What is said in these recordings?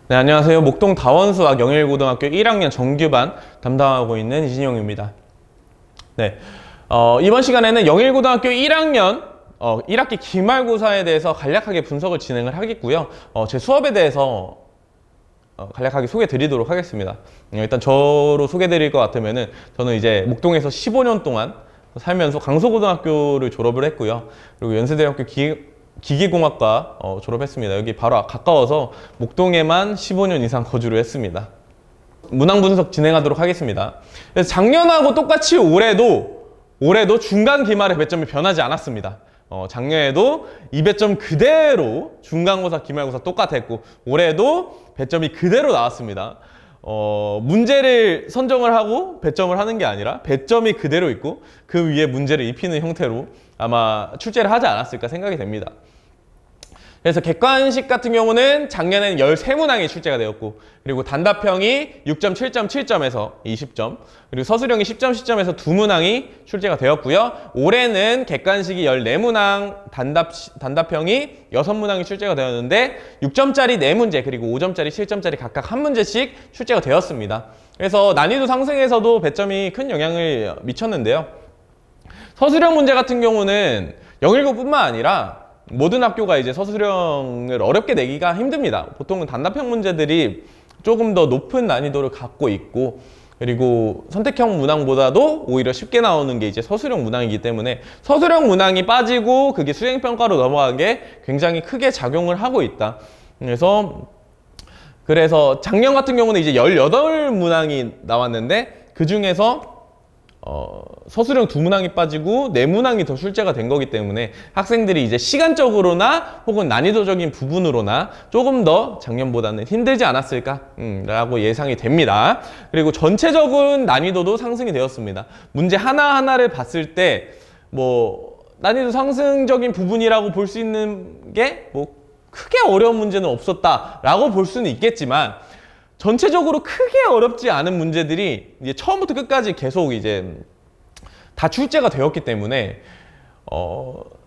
네, 안녕하세요. 목동 다원수학 영일고등학교 1학년 정규반 담당하고 있는 이진용입니다. 네, 이번 시간에는 영일고등학교 1학년 1학기 기말고사에 대해서 간략하게 분석을 진행을 하겠고요. 제 수업에 대해서 간략하게 소개 드리도록 하겠습니다. 일단 저로 소개 드릴 것 같으면은 저는 이제 목동에서 15년 동안 살면서 강서고등학교를 졸업을 했고요. 그리고 연세대학교 기계공학과 졸업했습니다. 여기 바로 가까워서 목동에만 15년 이상 거주를 했습니다. 문항 분석 진행하도록 하겠습니다. 그래서 작년하고 똑같이 올해도 중간 기말의 배점이 변하지 않았습니다. 작년에도 이 배점 그대로 중간고사 기말고사 똑같았고 올해도 배점이 그대로 나왔습니다. 문제를 선정을 하고 배점을 하는 게 아니라 배점이 그대로 있고 그 위에 문제를 입히는 형태로 아마 출제를 하지 않았을까 생각이 됩니다. 그래서 객관식 같은 경우는 작년에는 13문항이 출제가 되었고 그리고 단답형이 6점, 7점, 7점에서 20점 그리고 서술형이 10점, 10점에서 2문항이 출제가 되었고요. 올해는 객관식이 14문항, 단답형이 6문항이 출제가 되었는데 6점짜리 4문제 그리고 5점짜리, 7점짜리 각각 1문제씩 출제가 되었습니다. 그래서 난이도 상승에서도 배점이 큰 영향을 미쳤는데요. 서술형 문제 같은 경우는 영일고뿐만 아니라 모든 학교가 이제 서술형을 어렵게 내기가 힘듭니다. 보통은 단답형 문제들이 조금 더 높은 난이도를 갖고 있고 그리고 선택형 문항보다도 오히려 쉽게 나오는 게 이제 서술형 문항이기 때문에 서술형 문항이 빠지고 그게 수행평가로 넘어가게 굉장히 크게 작용을 하고 있다. 그래서 작년 같은 경우는 이제 18문항이 나왔는데 그 중에서 서술형 2문항이 빠지고 4문항이 더 출제가 된 거기 때문에 학생들이 이제 시간적으로나 혹은 난이도적인 부분으로나 조금 더 작년보다는 힘들지 않았을까 라고 예상이 됩니다. 그리고 전체적인 난이도도 상승이 되었습니다. 문제 하나하나를 봤을 때 난이도 상승적인 부분이라고 볼 수 있는 게 크게 어려운 문제는 없었다라고 볼 수는 있겠지만 전체적으로 크게 어렵지 않은 문제들이 이제 처음부터 끝까지 계속 이제 다 출제가 되었기 때문에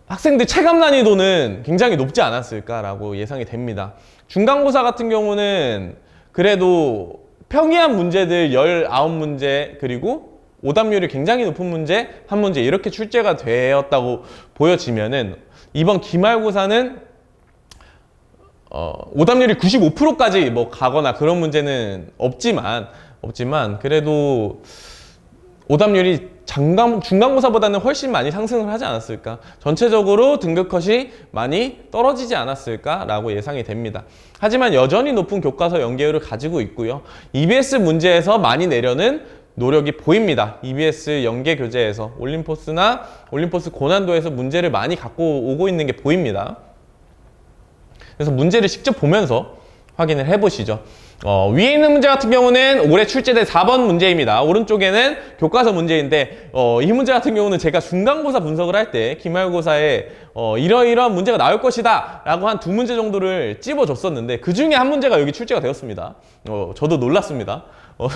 학생들 체감 난이도는 굉장히 높지 않았을까라고 예상이 됩니다. 중간고사 같은 경우는 그래도 평이한 문제들 19문제 그리고 오답률이 굉장히 높은 문제 1문제 이렇게 출제가 되었다고 보여지면은 이번 기말고사는 오답률이 95%까지 가거나 그런 문제는 없지만 그래도 오답률이 중간고사보다는 훨씬 많이 상승을 하지 않았을까. 전체적으로 등급컷이 많이 떨어지지 않았을까라고 예상이 됩니다. 하지만 여전히 높은 교과서 연계율을 가지고 있고요. EBS 문제에서 많이 내려는 노력이 보입니다. EBS 연계 교재에서 올림포스 고난도에서 문제를 많이 갖고 오고 있는 게 보입니다. 그래서 문제를 직접 보면서 확인을 해보시죠. 위에 있는 문제 같은 경우는 올해 출제된 4번 문제입니다. 오른쪽에는 교과서 문제인데 이 문제 같은 경우는 제가 중간고사 분석을 할 때 기말고사에 이러이러한 문제가 나올 것이다 라고 한 2문제 정도를 찝어줬었는데 그 중에 한 문제가 여기 출제가 되었습니다. 저도 놀랐습니다.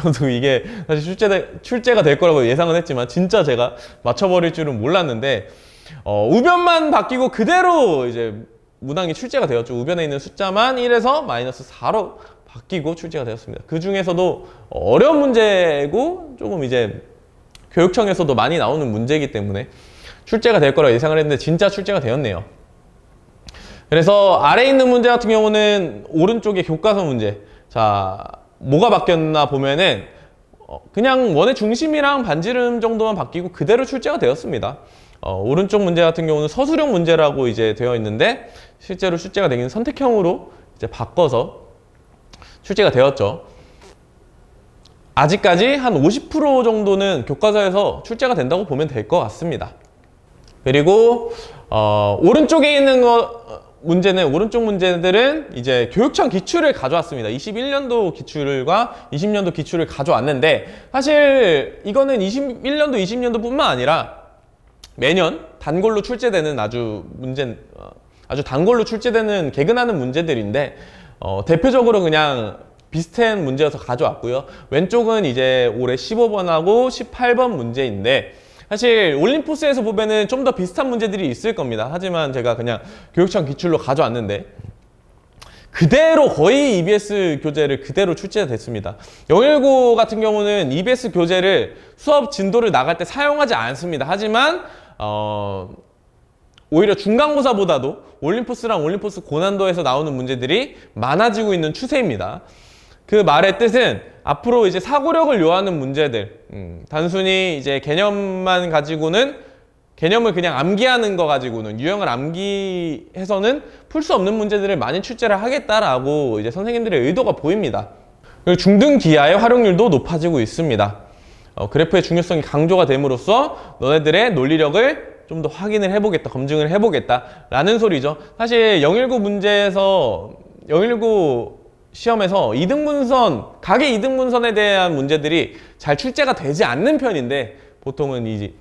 저도 이게 사실 출제가 될 거라고 예상은 했지만 진짜 제가 맞춰버릴 줄은 몰랐는데 우변만 바뀌고 그대로 이제 문항이 출제가 되었죠. 우변에 있는 숫자만 1에서 -4로 바뀌고 출제가 되었습니다. 그 중에서도 어려운 문제고 조금 이제 교육청에서도 많이 나오는 문제이기 때문에 출제가 될 거라고 예상을 했는데 진짜 출제가 되었네요. 그래서 아래에 있는 문제 같은 경우는 오른쪽에 교과서 문제. 자, 뭐가 바뀌었나 보면은 그냥 원의 중심이랑 반지름 정도만 바뀌고 그대로 출제가 되었습니다. 오른쪽 문제 같은 경우는 서술형 문제라고 이제 되어 있는데 실제로 출제가 되기는 선택형으로 이제 바꿔서 출제가 되었죠. 아직까지 한 50% 정도는 교과서에서 출제가 된다고 보면 될 것 같습니다. 그리고 오른쪽에 있는 문제는 오른쪽 문제들은 이제 교육청 기출을 가져왔습니다. 21년도 기출과 20년도 기출을 가져왔는데 사실 이거는 21년도, 20년도뿐만 아니라 매년 단골로 출제되는 아주 단골로 출제되는 개근하는 문제들인데 대표적으로 그냥 비슷한 문제여서 가져왔고요. 왼쪽은 이제 올해 15번하고 18번 문제인데 사실 올림포스에서 보면은 좀 더 비슷한 문제들이 있을 겁니다. 하지만 제가 그냥 교육청 기출로 가져왔는데 그대로 거의 EBS 교재를 그대로 출제가 됐습니다. 019 같은 경우는 EBS 교재를 수업 진도를 나갈 때 사용하지 않습니다. 하지만 오히려 중간고사보다도 올림포스랑 올림포스 고난도에서 나오는 문제들이 많아지고 있는 추세입니다. 그 말의 뜻은 앞으로 이제 사고력을 요하는 문제들, 단순히 이제 개념만 가지고는 개념을 그냥 암기하는 거 가지고는 유형을 암기해서는 풀 수 없는 문제들을 많이 출제를 하겠다라고 이제 선생님들의 의도가 보입니다. 그리고 중등 기하의 활용률도 높아지고 있습니다. 그래프의 중요성이 강조가 됨으로써 너네들의 논리력을 좀 더 확인을 해보겠다, 검증을 해보겠다 라는 소리죠. 사실 019 문제에서 019 시험에서 이등분선, 각의 이등분선에 대한 문제들이 잘 출제가 되지 않는 편인데 보통은 이제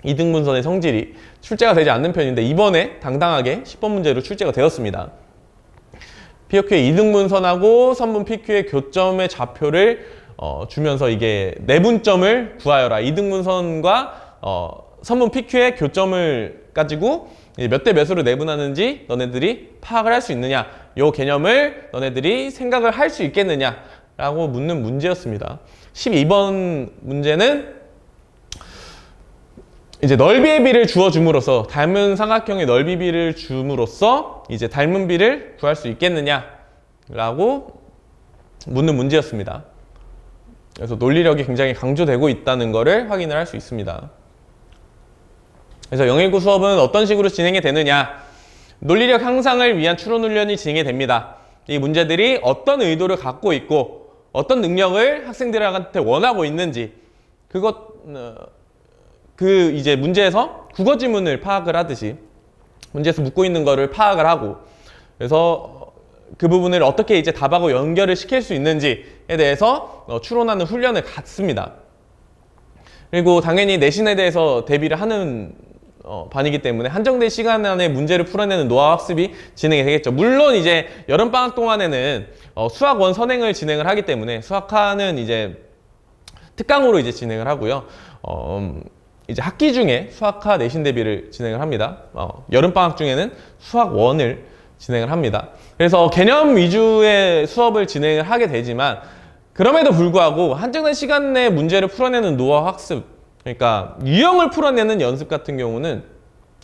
이등분선의 성질이 출제가 되지 않는 편인데 이번에 당당하게 10번 문제로 출제가 되었습니다. PQ의 이등분선하고 선분 PQ의 교점의 좌표를 주면서 이게 내분점을 구하여라. 이등분선과 선분 PQ의 교점을 가지고 몇 대 몇으로 내분하는지 너네들이 파악을 할 수 있느냐, 이 개념을 너네들이 생각을 할 수 있겠느냐 라고 묻는 문제였습니다. 12번 문제는 이제 넓이의 비를 주어줌으로써, 닮은 삼각형의 넓이 비를 줌으로써 이제 닮은 비를 구할 수 있겠느냐 라고 묻는 문제였습니다. 그래서 논리력이 굉장히 강조되고 있다는 것을 확인을 할 수 있습니다. 그래서 019 수업은 어떤 식으로 진행이 되느냐, 논리력 향상을 위한 추론 훈련이 진행이 됩니다. 이 문제들이 어떤 의도를 갖고 있고 어떤 능력을 학생들한테 원하고 있는지 이제 문제에서 국어 지문을 파악을 하듯이 문제에서 묻고 있는 거를 파악을 하고, 그래서 그 부분을 어떻게 이제 답하고 연결을 시킬 수 있는지에 대해서 추론하는 훈련을 갖습니다. 그리고 당연히 내신에 대해서 대비를 하는 반이기 때문에 한정된 시간 안에 문제를 풀어내는 노하우 학습이 진행이 되겠죠. 물론 이제 여름방학 동안에는 수학원 선행을 진행을 하기 때문에 수학화는 이제 특강으로 이제 진행을 하고요. 이제 학기 중에 수학화 내신 대비를 진행을 합니다. 여름방학 중에는 수학원을 진행을 합니다. 그래서 개념 위주의 수업을 진행을 하게 되지만 그럼에도 불구하고 한정된 시간 내에 문제를 풀어내는 노하우 학습, 그러니까 유형을 풀어내는 연습 같은 경우는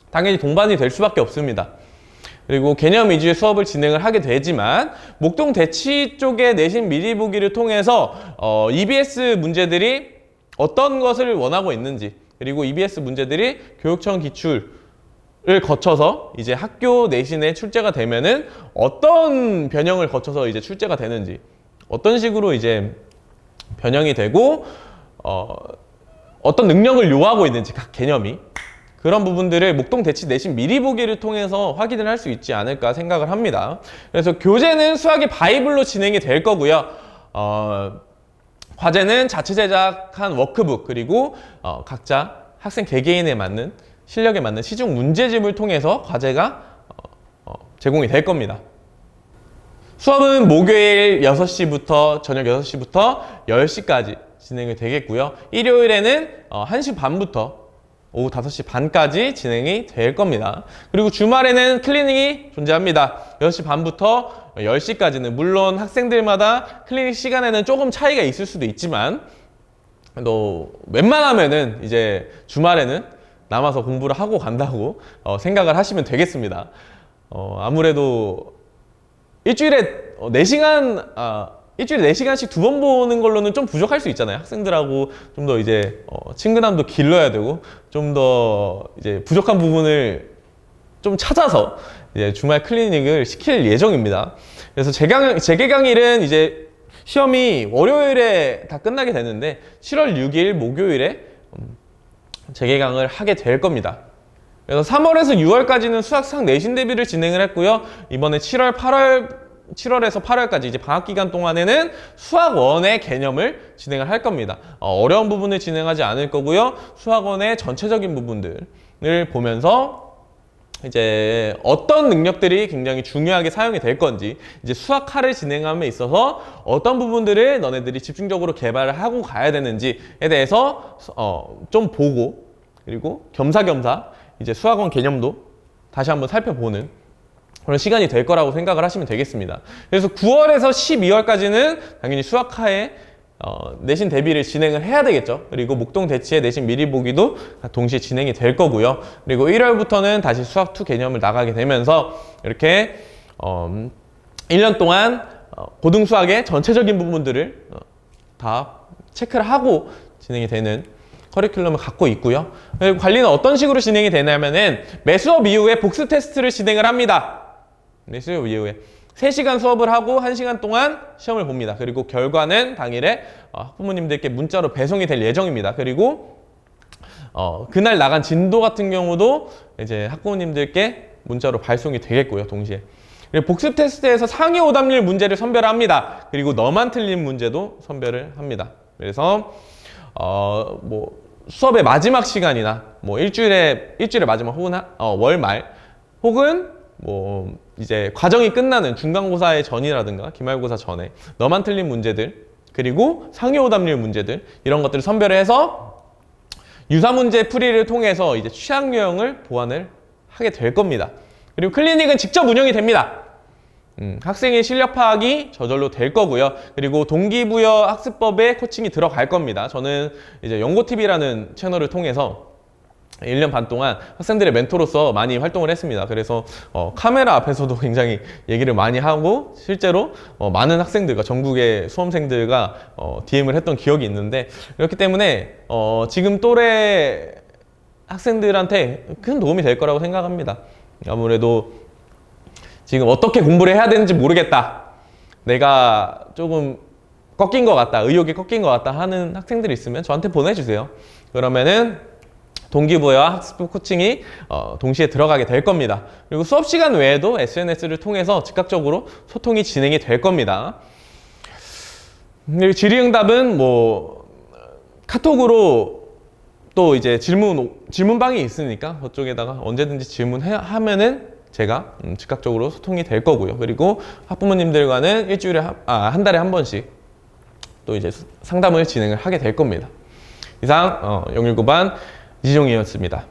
당연히 동반이 될 수밖에 없습니다. 그리고 개념 위주의 수업을 진행을 하게 되지만 목동 대치 쪽의 내신 미리 보기를 통해서 EBS 문제들이 어떤 것을 원하고 있는지, 그리고 EBS 문제들이 교육청 기출을 거쳐서 이제 학교 내신에 출제가 되면은 어떤 변형을 거쳐서 이제 출제가 되는지, 어떤 식으로 이제 변형이 되고 어떤 능력을 요하고 있는지 각 개념이, 그런 부분들을 목동 대치 내신 미리 보기를 통해서 확인을 할 수 있지 않을까 생각을 합니다. 그래서 교재는 수학의 바이블로 진행이 될 거고요. 과제는 자체 제작한 워크북, 그리고 각자 학생 개개인에 맞는 실력에 맞는 시중 문제집을 통해서 과제가 제공이 될 겁니다. 수업은 목요일 6시부터 저녁 6시부터 10시까지 진행이 되겠고요. 일요일에는 1시 반부터 오후 5시 반까지 진행이 될 겁니다. 그리고 주말에는 클리닉이 존재합니다. 6시 반부터 10시까지는 물론 학생들마다 클리닉 시간에는 조금 차이가 있을 수도 있지만 웬만하면은 이제 주말에는 남아서 공부를 하고 간다고 생각을 하시면 되겠습니다. 아무래도 일주일에 4시간씩 2번 보는 걸로는 좀 부족할 수 있잖아요. 학생들하고 좀 더 이제 친근함도 길러야 되고 좀 더 이제 부족한 부분을 좀 찾아서 이제 주말 클리닉을 시킬 예정입니다. 그래서 재개강일은 이제 시험이 월요일에 다 끝나게 되는데 7월 6일 목요일에 재개강을 하게 될 겁니다. 그래서 3월에서 6월까지는 수학상 내신 대비를 진행을 했고요. 이번에 7월에서 8월까지 이제 방학 기간 동안에는 수학원의 개념을 진행을 할 겁니다. 어려운 부분을 진행하지 않을 거고요. 수학원의 전체적인 부분들을 보면서 이제 어떤 능력들이 굉장히 중요하게 사용이 될 건지, 이제 수학화를 진행함에 있어서 어떤 부분들을 너네들이 집중적으로 개발을 하고 가야 되는지에 대해서 좀 보고, 그리고 겸사겸사 이제 수학원 개념도 다시 한번 살펴보는 그런 시간이 될 거라고 생각을 하시면 되겠습니다. 그래서 9월에서 12월까지는 당연히 수학하에 내신 대비를 진행을 해야 되겠죠. 그리고 목동 대치의 내신 미리 보기도 동시에 진행이 될 거고요. 그리고 1월부터는 다시 수학2 개념을 나가게 되면서 이렇게 1년 동안 고등 수학의 전체적인 부분들을 다 체크를 하고 진행이 되는 커리큘럼을 갖고 있고요. 그리고 관리는 어떤 식으로 진행이 되냐면은 매 수업 이후에 복습 테스트를 진행을 합니다. 매 수업 이후에 3시간 수업을 하고 1시간 동안 시험을 봅니다. 그리고 결과는 당일에 학부모님들께 문자로 배송이 될 예정입니다. 그리고 그날 나간 진도 같은 경우도 이제 학부모님들께 문자로 발송이 되겠고요. 동시에. 그리고 복습 테스트에서 상위 오답률 문제를 선별합니다. 그리고 너만 틀린 문제도 선별을 합니다. 그래서 뭐 수업의 마지막 시간이나 뭐 일주일의 마지막 혹은 월말 혹은 뭐 이제 과정이 끝나는 중간고사의 전이라든가 기말고사 전에 너만 틀린 문제들 그리고 상위 오답률 문제들 이런 것들을 선별해서 유사 문제 풀이를 통해서 이제 취약 유형을 보완을 하게 될 겁니다. 그리고 클리닉은 직접 운영이 됩니다. 학생의 실력 파악이 저절로 될 거고요. 그리고 동기부여 학습법에 코칭이 들어갈 겁니다. 저는 이제 연고TV라는 채널을 통해서 1년 반 동안 학생들의 멘토로서 많이 활동을 했습니다. 그래서 카메라 앞에서도 굉장히 얘기를 많이 하고 실제로 많은 학생들과 전국의 수험생들과 DM을 했던 기억이 있는데 그렇기 때문에 지금 또래 학생들한테 큰 도움이 될 거라고 생각합니다. 아무래도 지금 어떻게 공부를 해야 되는지 모르겠다. 내가 조금 꺾인 것 같다. 의욕이 꺾인 것 같다 하는 학생들이 있으면 저한테 보내주세요. 그러면은 동기부여와 학습 코칭이 동시에 들어가게 될 겁니다. 그리고 수업 시간 외에도 SNS를 통해서 즉각적으로 소통이 진행이 될 겁니다. 그리고 질의응답은 뭐 카톡으로 또 이제 질문방이 있으니까 그쪽에다가 언제든지 질문하면은 제가 즉각적으로 소통이 될 거고요. 그리고 학부모님들과는 일주일에 한 달에 한 번씩 또 이제 상담을 진행을 하게 될 겁니다. 이상 019반 이지종이었습니다.